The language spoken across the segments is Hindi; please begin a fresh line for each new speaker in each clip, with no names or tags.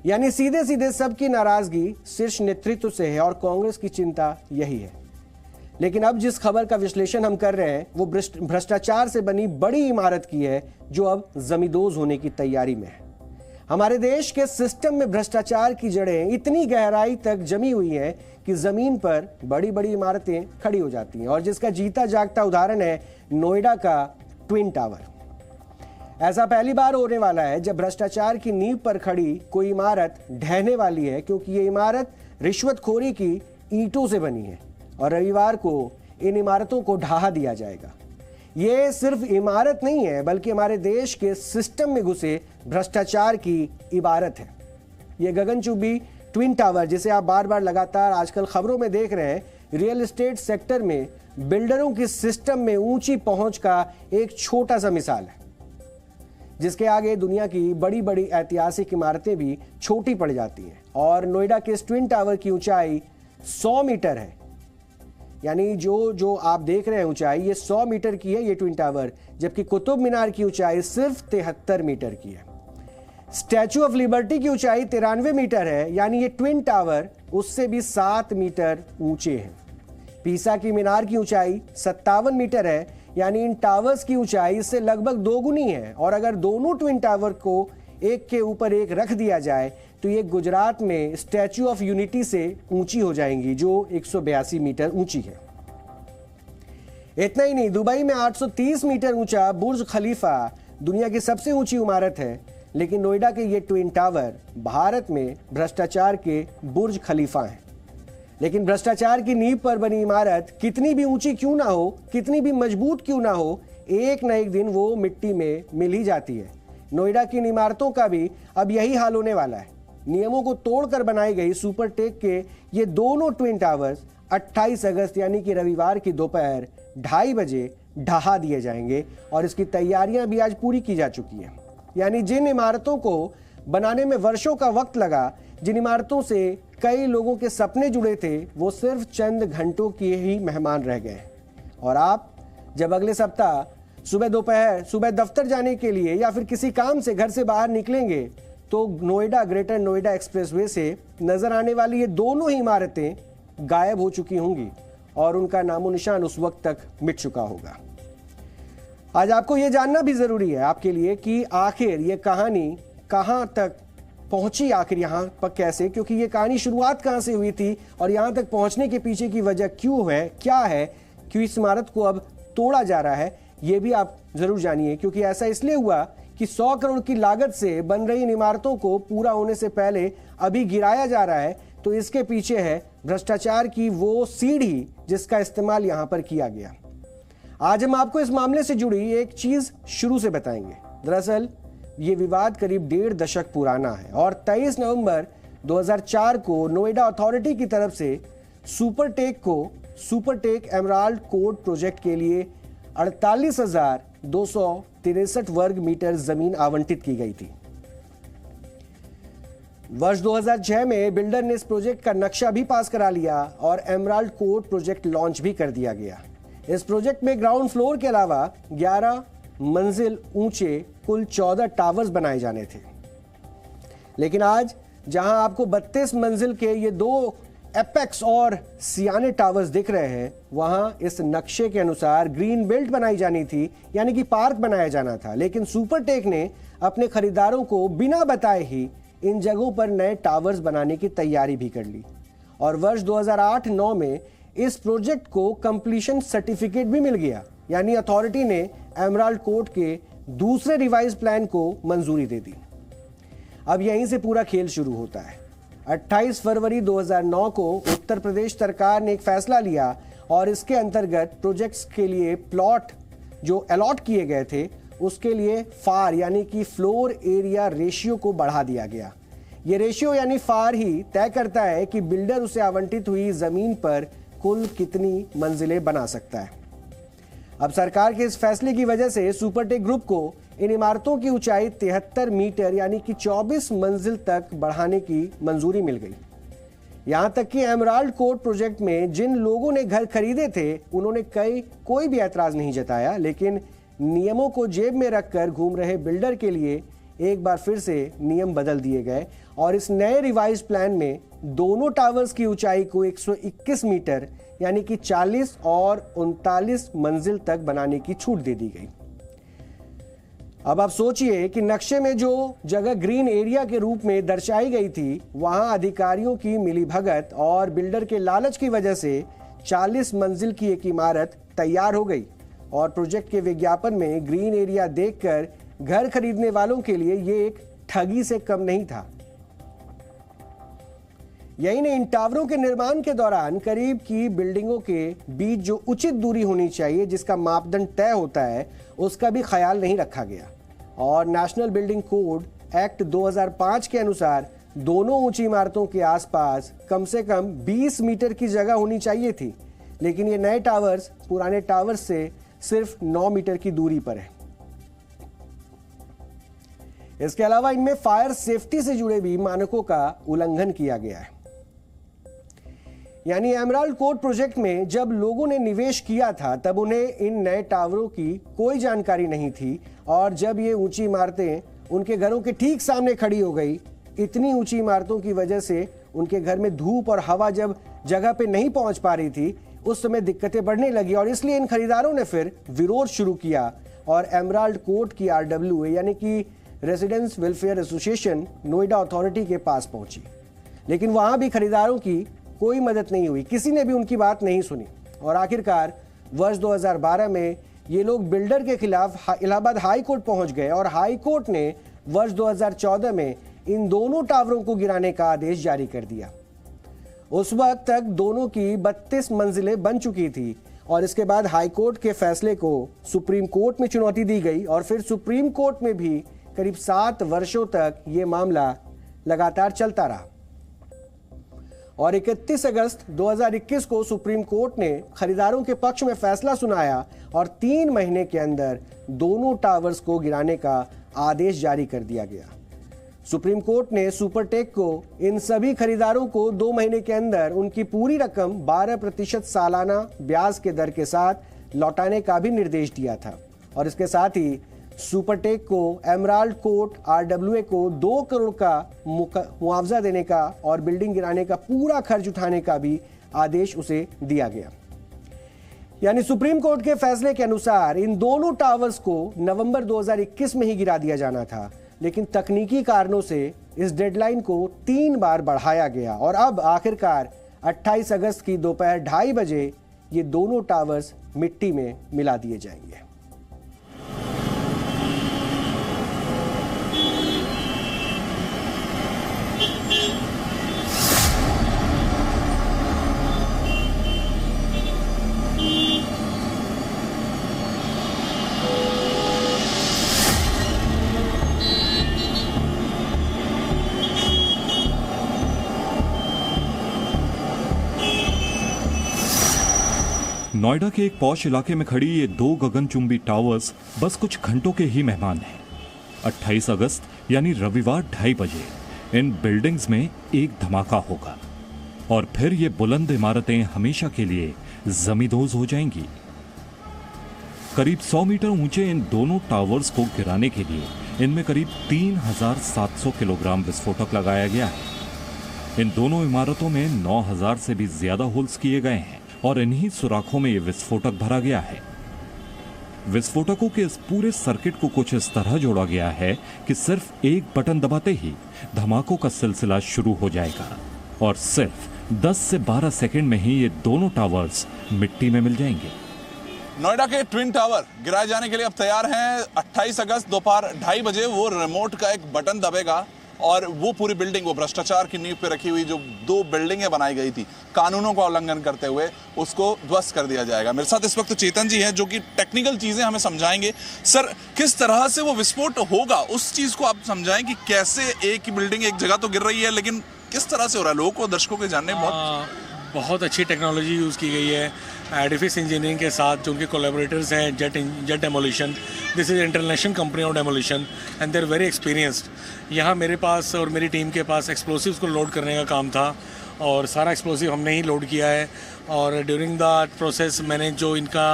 यानी सीधे सीधे सबकी नाराजगी शीर्ष नेतृत्व से है और कांग्रेस की चिंता यही है। लेकिन अब जिस खबर का विश्लेषण हम कर रहे हैं वो भ्रष्टाचार से बनी बड़ी इमारत की है जो अब जमींदोज होने की तैयारी में है। हमारे देश के सिस्टम में भ्रष्टाचार की जड़ें इतनी गहराई तक जमी हुई हैं कि जमीन पर बड़ी बड़ी इमारतें खड़ी हो जाती हैं और जिसका जीता जागता उदाहरण है नोएडा का ट्विन टावर। ऐसा पहली बार होने वाला है जब भ्रष्टाचार की नींव पर खड़ी कोई इमारत ढहने वाली है, क्योंकि ये इमारत रिश्वतखोरी की ईंटों से बनी है और रविवार को इन इमारतों को ढहा दिया जाएगा। ये सिर्फ इमारत नहीं है बल्कि हमारे देश के सिस्टम में घुसे भ्रष्टाचार की इबारत है। ये गगनचुंबी ट्विन टावर जिसे आप बार बार लगातार आजकल खबरों में देख रहे हैं, रियल एस्टेट सेक्टर में बिल्डरों की सिस्टम में ऊंची पहुंच का एक छोटा सा मिसाल है, जिसके आगे दुनिया की बड़ी बड़ी ऐतिहासिक इमारतें भी छोटी पड़ जाती हैं। और नोएडा के इस ट्विन टावर की ऊंचाई 100 मीटर है, यानी जो आप देख रहे हैं ऊंचाई ये 100 मीटर की है ये ट्विन टावर, जबकि कुतुब मीनार की ऊंचाई सिर्फ 73 मीटर की है। स्टैचू ऑफ लिबर्टी की ऊंचाई 93 मीटर है, यानी ये ट्विन टावर उससे भी 7 मीटर ऊंचे हैं। पीसा की मीनार की ऊंचाई 57 मीटर है, यानी इन टावर्स की ऊंचाई इससे लगभग दोगुनी है। और अगर दोनों ट्विन टावर को एक के ऊपर एक रख दिया जाए तो ये गुजरात में स्टैचू ऑफ यूनिटी से ऊंची हो जाएंगी जो 182 मीटर ऊंची है। इतना ही नहीं, दुबई में 830 मीटर ऊंचा बुर्ज खलीफा दुनिया की सबसे ऊंची इमारत है, लेकिन नोएडा के ये ट्विन टावर भारत में भ्रष्टाचार के बुर्ज खलीफा हैं। लेकिन भ्रष्टाचार की नींव पर बनी इमारत कितनी भी ऊंची क्यों ना हो, कितनी भी मजबूत क्यों ना हो, एक न एक दिन वो मिट्टी में मिल ही जाती है। नोएडा की इन इमारतों का भी अब यही हाल होने वाला है। नियमों को तोड़कर बनाई गई सुपरटेक के ये दोनों ट्विन टावर्स 28 अगस्त यानी कि रविवार की दोपहर 2:30 बजे ढहा दिए जाएंगे और इसकी तैयारियां भी आज पूरी की जा चुकी हैं। यानी जिन इमारतों को बनाने में वर्षों का वक्त लगा, जिन इमारतों से कई लोगों के सपने जुड़े थे, वो सिर्फ चंद घंटों के ही मेहमान रह गए। और आप जब अगले सप्ताह सुबह दफ्तर जाने के लिए या फिर किसी काम से घर से बाहर निकलेंगे तो नोएडा ग्रेटर नोएडा एक्सप्रेसवे से नजर आने वाली ये दोनों ही इमारतें गायब हो चुकी होंगी और उनका नामो निशान उस वक्त तक मिट चुका होगा। आज आपको ये जानना भी जरूरी है आपके लिए कि आखिर ये कहानी कहां तक पहुंची, आखिर यहां पर कैसे, क्योंकि ये कहानी शुरुआत कहां से हुई थी और यहां तक पहुंचने के पीछे की वजह क्यों है, क्या है, क्यों इस इमारत को अब तोड़ा जा रहा है, ये भी आप जरूर जानिए। क्योंकि ऐसा इसलिए हुआ कि 100 करोड़ की लागत से बन रही इन इमारतों को पूरा होने से पहले अभी गिराया जा रहा है, तो इसके पीछे है भ्रष्टाचार की वो सीढ़ी जिसका इस्तेमाल यहां पर किया गया। आज हम आपको इस मामले से जुड़ी एक चीज शुरू से बताएंगे। दरअसल ये विवाद करीब 1.5 दशक पुराना है और 23 नवंबर 2004 को नोएडा अथॉरिटी की तरफ से सुपरटेक एमराल्ड कोर्ट प्रोजेक्ट के लिए 48,263 वर्ग मीटर जमीन आवंटित की गई थी। वर्ष 2006 में बिल्डर ने इस प्रोजेक्ट का नक्शा भी पास करा लिया और एमराल्ड कोर्ट प्रोजेक्ट लॉन्च भी कर दिया गया। इस प्रोजेक्ट में ग्राउंड फ्लोर के अलावा 11 मंजिल ऊंचे कुल 14 टावर्स बनाए जाने थे। लेकिन आज जहां आपको 32 मंजिल के ये 2 एपेक्स और सियाने टावर्स दिख रहे हैं, वहां इस नक्शे के अनुसार ग्रीन बेल्ट बनाई जानी थी, यानी कि पार्क बनाया जाना था। लेकिन सुपरटेक ने अपने खरीदारों को बिना बताए ही इन जगहों पर नए टावर्स बनाने की तैयारी भी कर ली और वर्ष 2008-9 में इस प्रोजेक्ट को कंप्लीशन सर्टिफिकेट भी मिल गया, यानी अथॉरिटी ने एमराल्ड कोर्ट के दूसरे रिवाइज प्लान को मंजूरी दे दी। अब यहीं से पूरा खेल शुरू होता है। 28 फरवरी 2009 को उत्तर प्रदेश सरकार ने एक फैसला लिया और इसके अंतर्गत प्रोजेक्ट्स के लिए प्लॉट जो अलॉट किए गए थे उसके लिए फार यानी कि फ्लोर एरिया रेशियो को बढ़ा दिया गया। ये रेशियो यानी फार ही तय करता है कि बिल्डर उसे आवंटित हुई जमीन पर कुल कितनी मंजिलें बना सकता है। अब सरकार के इस फैसले की वजह से सुपरटेक ग्रुप को इन इमारतों की ऊंचाई 73 मीटर यानी कि 24 मंजिल तक बढ़ाने की मंजूरी मिल गई। यहां तक कि एमराल्ड कोर्ट प्रोजेक्ट में जिन लोगों ने घर खरीदे थे उन्होंने कोई भी ऐतराज नहीं जताया, लेकिन नियमों को जेब में रखकर घूम रहे बिल्डर के लिए एक बार फिर से नियम बदल दिए गए और इस नए रिवाइज प्लान में दोनों टावर्स की ऊंचाई को 121 मीटर यानी कि 40 और 39 मंजिल तक बनाने की छूट दे दी गई। अब आप सोचिए कि नक्शे में जो जगह ग्रीन एरिया के रूप में दर्शाई गई थी, वहां अधिकारियों की मिलीभगत और बिल्डर के लालच की वजह से 40 मंजिल की एक इमारत तैयार हो गई और प्रोजेक्ट के विज्ञापन में ग्रीन एरिया देखकर घर खरीदने वालों के लिए ये एक ठगी से कम नहीं था। यही नहीं, इन टावरों के निर्माण के दौरान करीब की बिल्डिंगों के बीच जो उचित दूरी होनी चाहिए, जिसका मापदंड तय होता है, उसका भी ख्याल नहीं रखा गया। और नेशनल बिल्डिंग कोड एक्ट 2005 के अनुसार दोनों ऊंची इमारतों के आसपास कम से कम 20 मीटर की जगह होनी चाहिए थी, लेकिन ये नए टावर्स पुराने टावर्स से सिर्फ 9 मीटर की दूरी पर है। इसके अलावा इनमें फायर सेफ्टी से जुड़े भी मानकों का उल्लंघन किया गया है। यानी एमराल्ड कोर्ट प्रोजेक्ट में जब लोगों ने निवेश किया था, तब उन्हें इन नए टावरों की कोई जानकारी नहीं थी, और जब ये ऊंची इमारतें उनके घरों के ठीक सामने खड़ी हो गई, इतनी ऊंची इमारतों की वजह से उनके घर में धूप और हवा जब जगह पे नहीं पहुंच पा रही थी, उस समय दिक्कतें बढ़ने लगी और इसलिए इन खरीदारों ने फिर विरोध शुरू किया और एमराल्ड कोर्ट की RWA यानी कि residence welfare association Noida authority के पास पहुंची। लेकिन वहां भी खरीदारों की कोई मदद नहीं हुई, किसी ने भी उनकी बात नहीं सुनी और आखिरकार वर्ष 2012 में ये लोग बिल्डर के खिलाफ इलाहाबाद हाई कोर्ट पहुंच गए और हाई कोर्ट ने वर्ष 2014 में इन दोनों टावरों को गिराने का आदेश जारी कर दिया। उस वक्त तक दोनों की 32 मंजिलें बन चुकी थी और इसके बाद हाई कोर्ट के फैसले को सुप्रीम कोर्ट में चुनौती दी गई और फिर सुप्रीम कोर्ट में भी करीब 7 वर्षों तक ये मामला लगातार चलता रहा और 31 अगस्त 2021 को सुप्रीम कोर्ट ने खरीदारों के पक्ष में फैसला सुनाया और 3 महीने के अंदर दोनों टावर्स को गिराने का आदेश जारी कर दिया गया। सुप्रीम कोर्ट ने सुपरटेक को इन सभी खरीदारों को 2 महीने के अंदर उनकी पूरी रकम 12% सालाना ब्याज के दर के साथ लौटाने का भी निर्देश दिया था और इसके साथ ही सुपरटेक को एमराल्ड कोर्ट RWA को 2 करोड़ का मुआवजा देने का और बिल्डिंग गिराने का पूरा खर्च उठाने का भी आदेश उसे दिया गया। यानी सुप्रीम कोर्ट के फैसले के अनुसार इन दोनों टावर्स को नवंबर 2021 में ही गिरा दिया जाना था, लेकिन तकनीकी कारणों से इस डेडलाइन को 3 बार बढ़ाया गया और अब आखिरकार 28 अगस्त की दोपहर 2:30 बजे ये दोनों टावर्स मिट्टी में मिला दिए जाएंगे।
नोएडा के एक पॉश इलाके में खड़ी ये 2 गगनचुंबी टावर्स बस कुछ घंटों के ही मेहमान हैं। 28 अगस्त यानी रविवार 2:30 बजे इन बिल्डिंग्स में एक धमाका होगा और फिर ये बुलंद इमारतें हमेशा के लिए जमींदोज हो जाएंगी। करीब 100 मीटर ऊंचे इन दोनों टावर्स को गिराने के लिए इनमें करीब 3700 किलोग्राम विस्फोटक लगाया गया है। इन दोनों इमारतों में 9000 से भी ज्यादा होल्स किए गए हैं और इन्हीं सुराखों में ये विस्फोटक भरा गया है। विस्फोटकों के इस पूरे सर्किट को कुछ इस तरह जोड़ा गया है कि सिर्फ एक बटन दबाते ही धमाकों का सिलसिला शुरू हो जाएगा और सिर्फ 10 से 12 सेकंड में ही ये दोनों टावर्स मिट्टी में मिल जाएंगे।
नोएडा के ट्विन टावर गिराए जाने के लिए अब तैयार हैं। 28 अगस्त दोपहर 2:30 बजे वो रिमोट का एक बटन दबेगा और वो पूरी बिल्डिंग, वो भ्रष्टाचार की नींव पे रखी हुई जो 2 बिल्डिंगें बनाई गई थी कानूनों का उल्लंघन करते हुए, उसको ध्वस्त कर दिया जाएगा। मेरे साथ इस वक्त चेतन जी हैं जो कि टेक्निकल चीजें हमें समझाएंगे। सर, किस तरह से वो विस्फोट होगा उस चीज को आप समझाएं कि कैसे एक ही बिल्डिंग एक जगह तो गिर रही है, लेकिन किस तरह से हो रहा है। लोगों को, दर्शकों के जानने
बहुत अच्छी टेक्नोलॉजी यूज़ की गई है एडिफिस इंजीनियरिंग के साथ, जो उनके कोलैबोरेटर्स हैं Jet Demolition. This is international company of demolition and they are very experienced. यहाँ मेरे पास और मेरी टीम के पास एक्सप्लोसिव्स को लोड करने का काम था और सारा एक्सप्लोसिव हमने ही लोड किया है और ड्यूरिंग द प्रोसेस मैंने जो इनका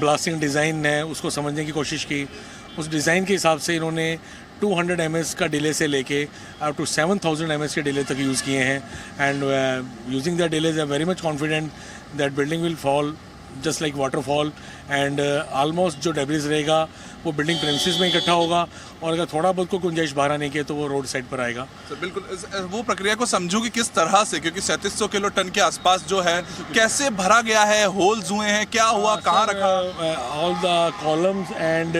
ब्लास्टिंग डिज़ाइन है उसको समझने की कोशिश की। उस डिज़ाइन के हिसाब से इन्होंने 200 ms का डिले से लेके अप टू 7000 ms के डिले तक यूज़ किए हैं and using the delays I very much confident that building will fall just like waterfall and almost जो डेब्रिस रहेगा वो बिल्डिंग प्रेमिसेस में इकट्ठा होगा और अगर थोड़ा बहुत को गुंजाइश बाहर आने की है तो वो रोड साइड पर आएगा।
तो बिल्कुल वो प्रक्रिया को समझूं कि किस तरह से, क्योंकि 3700 किलो टन के आसपास जो है कैसे भरा गया है, होल्स हुए हैं, क्या हुआ, कहाँ रखा?
ऑल द कॉलम्स एंड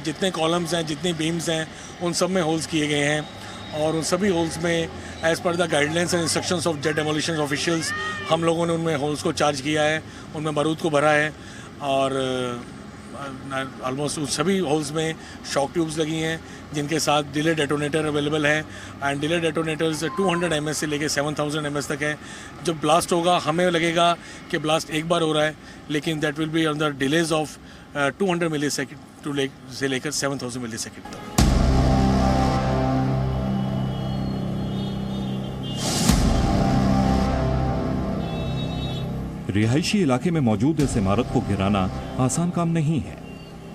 जितने कॉलम्स हैं, जितने बीम्स हैं, उन सब में होल्स किए गए हैं और उन सभी होल्स में as per the guidelines and instructions of jet demolition officials हम लोगों ने उनमें होल्स को चार्ज किया है, उनमें बारूद को भरा है और ऑलमोस्ट उन सभी होल्स में शॉक ट्यूब्स लगी हैं जिनके साथ डिले डेटोनेटर अवेलेबल है एंड डिले डेटोनेटर्स 200 ms से लेके 7000 ms तक है। जब ब्लास्ट होगा हमें लगेगा कि ब्लास्ट एक बार हो रहा है, लेकिन that will be on the delays of 200 millisecond से लेकर 7000 मिलीसेकंड तक।
रिहायशी इलाके में मौजूद इस इमारत को गिराना आसान काम नहीं है।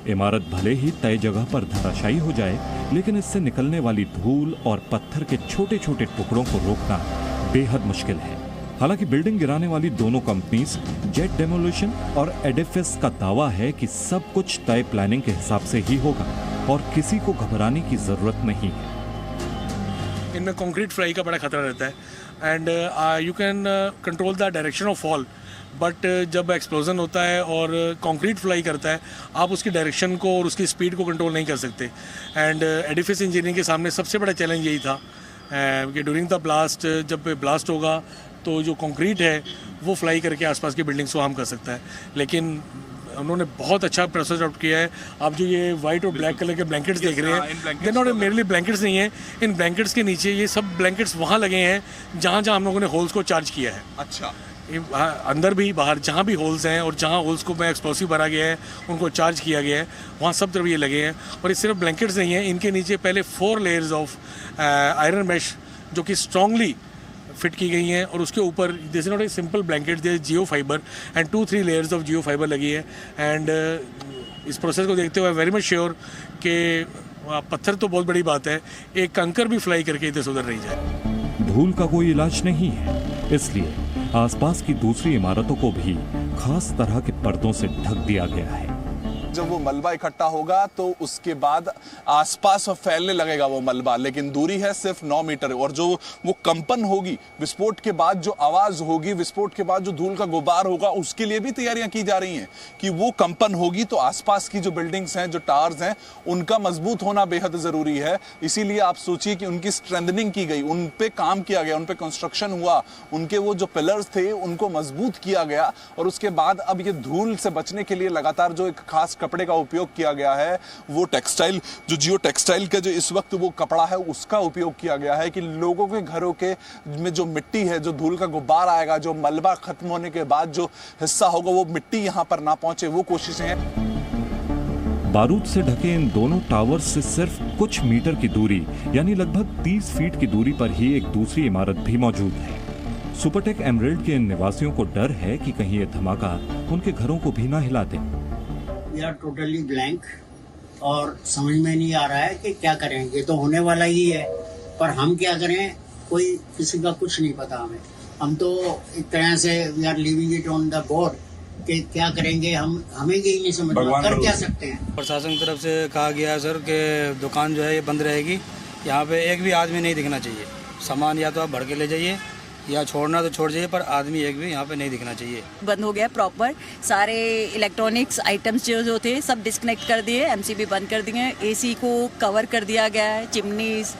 इमारत भले ही तय जगह पर धराशायी हो जाए, लेकिन इससे निकलने वाली धूल और पत्थर के छोटे छोटे टुकड़ों को रोकना बेहद मुश्किल है। हालांकि बिल्डिंग गिराने वाली दोनों कंपनीज जेट डेमोलिशन और एडिफिस का दावा है कि सब कुछ तय प्लानिंग के हिसाब से ही होगा और किसी को घबराने की जरूरत नहीं है।
इनमें कंक्रीट फ्लाई का बड़ा खतरा रहता है and you can control the direction of fall, but जब एक्सप्लोजन होता है और कंक्रीट फ्लाई करता है आप उसकी डायरेक्शन को और उसकी स्पीड को कंट्रोल नहीं कर सकते। एंड एडिफिस इंजीनियरिंग के सामने सबसे बड़ा चैलेंज यही था कि ड्यूरिंग द ब्लास्ट, जब ब्लास्ट होगा तो जो कंक्रीट है वो फ्लाई करके आसपास की बिल्डिंग्स को हार्म कर सकता है, लेकिन उन्होंने बहुत अच्छा प्रोसेस आउट किया है। आप जो ये वाइट और ब्लैक कलर के ब्लैंकेट्स देख रहे हैं, ये नॉट मेरे ब्लैंकेट्स नहीं है, इन ब्लैंकेट्स के नीचे ये सब ब्लैंकेट्स वहाँ लगे हैं जहाँ जहाँ हम लोगों ने होल्स को चार्ज किया है।
अच्छा,
अंदर भी बाहर जहाँ भी होल्स हैं और जहाँ होल्स को में एक्सप्लोसिव भरा गया है उनको चार्ज किया गया है, वहाँ सब तरफ ये लगे हैं। और ये सिर्फ ब्लैंकेट्स नहीं हैं, इनके नीचे पहले 4 लेयर्स ऑफ आयरन मैश जो कि स्ट्रांगली फिट की गई हैं और उसके ऊपर this is not a simple blanket, this Jio fibre and 2-3 layers of Jio fibre लगी है। एंड इस प्रोसेस को देखते हुए वेरी मच श्योर कि पत्थर तो बहुत बड़ी बात है, एक कंकर भी फ्लाई करके इधर से उधर नहीं जाए।
धूल का कोई इलाज नहीं है, इसलिए आसपास की दूसरी इमारतों को भी खास तरह के पर्दों से ढक दिया गया है।
जब वो मलबा इकट्ठा होगा तो उसके बाद आसपास फैलने लगेगा वो मलबा, लेकिन दूरी है सिर्फ 9 मीटर। और जो वो कंपन होगी विस्फोट के बाद, जो आवाज होगी विस्फोट के बाद, जो धूल का गुबार होगा, उसके लिए भी तैयारियां की जा रही हैं कि वो कंपन होगी तो आसपास की जो बिल्डिंग्स हैं, जो टावर्स हैं, उनका मजबूत होना बेहद जरूरी है। इसीलिए आप सोचिए कि उनकी स्ट्रेंथनिंग की गई, उन पे काम किया गया, उन पे कंस्ट्रक्शन हुआ, उनके वो जो पिलर्स थे उनको मजबूत किया गया। और उसके बाद अब ये धूल से बचने के लिए लगातार जो एक खास कपड़े का उपयोग किया गया है, वो टेक्सटाइल, जो जियो टेक्सटाइल का जो इस वक्त वो कपड़ा है उसका उपयोग किया गया है कि लोगों के घरों के में जो मिट्टी है, जो धूल का गुब्बार आएगा, जो मलबा खत्म होने के बाद जो हिस्सा होगा, वो मिट्टी यहां पर ना पहुंचे, वो कोशिशें हैं।
बारूद से ढके इन दोनों टावर्स से सिर्फ कुछ मीटर की दूरी, यानी लगभग 30 फीट की दूरी पर ही एक दूसरी इमारत भी मौजूद है। सुपरटेक एमरेल्ड के इन निवासियों को डर है कि कहीं ये धमाका उनके घरों को भी ना हिला दे।
वी आर टोटली ब्लैंक और समझ में नहीं आ रहा है कि क्या करें। ये तो होने वाला ही है, पर हम क्या करें, कोई किसी का कुछ नहीं पता हमें। हम तो एक तरह से we are living it on the board कि क्या करेंगे, हमें यही नहीं समझ में, कर क्या सकते हैं।
प्रशासन की तरफ से कहा गया है सर कि दुकान जो है ये बंद रहेगी, यहाँ पे एक भी आदमी नहीं दिखना चाहिए। सामान या तो आप भर के ले जाइए या छोड़ना तो छोड़ जाइए, पर आदमी एक भी यहाँ पे नहीं दिखना चाहिए।
बंद हो गया प्रॉपर, सारे इलेक्ट्रॉनिक्स आइटम्स जो थे सब डिस्कनेक्ट कर दिए, एमसीबी बंद कर दिए, एसी को कवर कर दिया गया है, चिमनीज,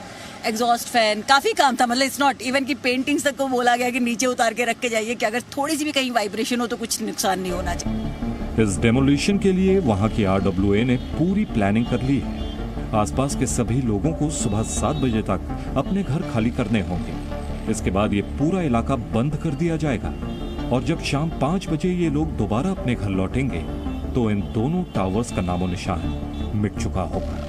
एग्जॉस्ट फैन, काफ़ी काम था। मतलब इट्स नॉट इवन कि पेंटिंग्स तक को बोला गया कि नीचे उतार के रख के जाइए कि अगर थोड़ी सी भी कहीं वाइब्रेशन हो तो कुछ नुकसान नहीं होना चाहिए।
इस डेमोलिशन के लिए वहां की RWA ने पूरी प्लानिंग कर ली है। आसपास के सभी लोगों को सुबह 7 बजे तक अपने घर खाली करने होंगे। इसके बाद ये पूरा इलाका बंद कर दिया जाएगा और जब शाम 5 बजे ये लोग दोबारा अपने घर लौटेंगे तो इन दोनों टावर्स का नामो निशान मिट चुका होगा।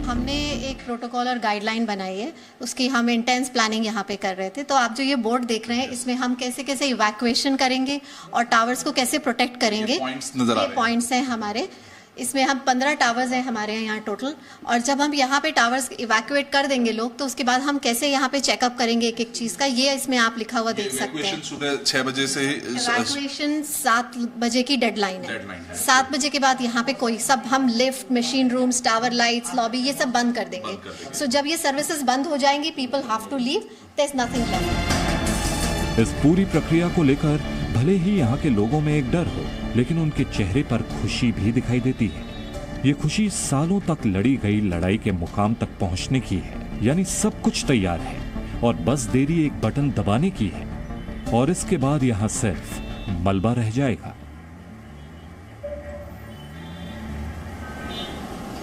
हमने एक प्रोटोकॉल और गाइडलाइन बनाई है, उसकी हम इंटेंस प्लानिंग यहाँ पे कर रहे थे। तो आप जो ये बोर्ड देख रहे हैं, इसमें हम कैसे कैसे इवैक्यूएशन करेंगे और टावर्स को कैसे प्रोटेक्ट करेंगे, ये पॉइंट्स हैं हमारे। इसमें हम 15 टावर्स हैं हमारे यहाँ टोटल, और जब हम यहाँ पे टावर्स इवैक्यूएट कर देंगे लोग, तो उसके बाद हम कैसे यहाँ पे चेकअप करेंगे एक एक चीज़ का, ये इसमें आप लिखा हुआ देख सकते हैं।
सुबह 6 बजे से
इवैक्यूएशन 7 बजे की डेडलाइन है। 7 बजे के बाद यहाँ पे कोई सब हम lift, machine rooms, tower lights, lobby, ये सब बंद कर देंगे। सो जब ये सर्विसेज बंद हो जाएंगी, people have to leave, there is nothing left.
इस पूरी प्रक्रिया को लेकर भले ही यहाँ के लोगों में एक डर हो, लेकिन उनके चेहरे पर खुशी भी दिखाई देती है। ये खुशी सालों तक लड़ी गई लड़ाई के मुकाम तक पहुंचने की है, यानी सब कुछ तैयार है और बस देरी एक बटन दबाने की है, और इसके बाद यहाँ सिर्फ मलबा रह जाएगा।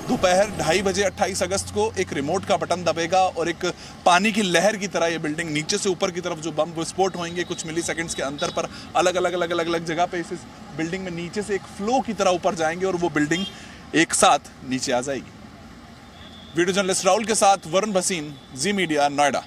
दोपहर 2:30 बजे 28 अगस्त को एक रिमोट का बटन दबेगा और एक पानी की लहर की तरह ये बिल्डिंग नीचे से ऊपर की तरफ जो बम विस्फोट होंगे कुछ मिली सेकेंड्स के अंतर पर अलग अलग जगह पे इस बिल्डिंग में नीचे से एक फ्लो की तरह ऊपर जाएंगे और वो बिल्डिंग एक साथ नीचे आ जाएगी। वीडियो जर्नलिस्ट राहुल के साथ वरुण भसीन, जी मीडिया, नोएडा।